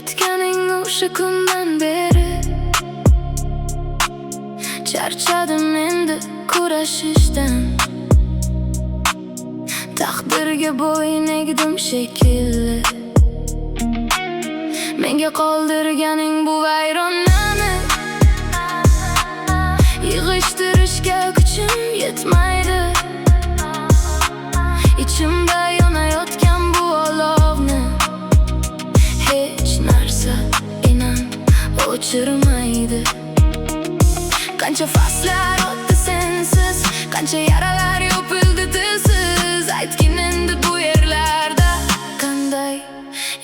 ketganing o'sha kundan beri charchadim endi kurashishdan. Taqdirga bo'yin egdim shekilli. Menga qoldirganing bu vayronnani yig'ishtirishga kuchim yetmaydi. İçimda yonayotgan bu olovni hech narsa inan o'chirmaydi. Qancha faslar o'tdi sensiz, qancha yaralar yopildi tilsiz. Aytgin endi bu yerlarda qanday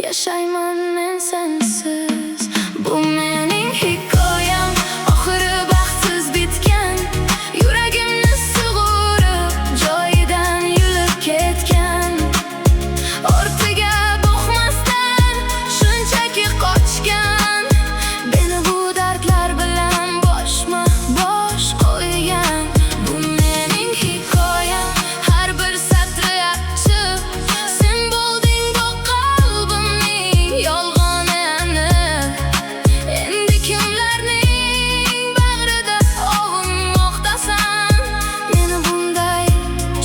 yashayman men sensiz. Bu mening hikoyam, oxiri baxtsiz bitgan. Yuragimni sug'urib joyidan yulib ketgan. Ortiga boqmasdan shunchaki qochgan. Beni bu dardlar bilan boshma-bosh qo'ygan. Bu mening hikoyam, har bir satri achchiq. Sen bo'lding bu qalbimning yolg'oni aniq. Endi kimlarning bag'rida ovunmoqdasan? Meni bunday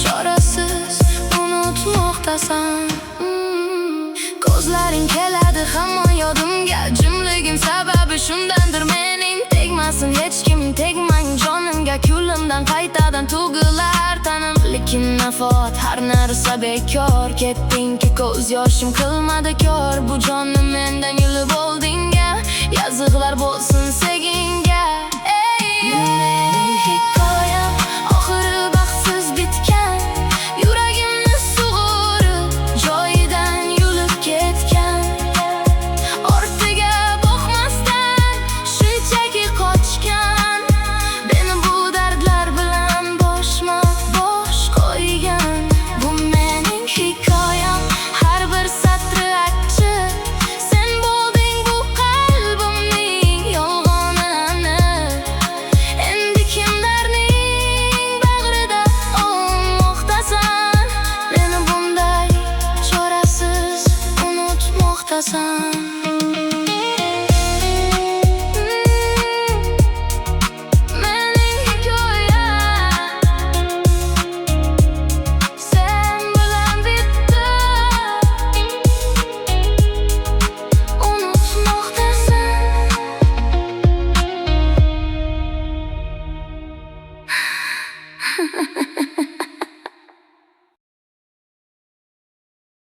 chorasiz unutmoqdasan. Ko'zlaring keladi hamon yodimga. Jimligim sababi shundandir mening. Tegmasin hech kim, tegmang jonimga. Kulimdan qaytadan tug'ilar tanim. Lekin nafot har narsa bekor. Ketdingki ko'z yoshim qilmadi kor. Bu jonni mendan yulib olding-a. Yazıqlar bo'lsin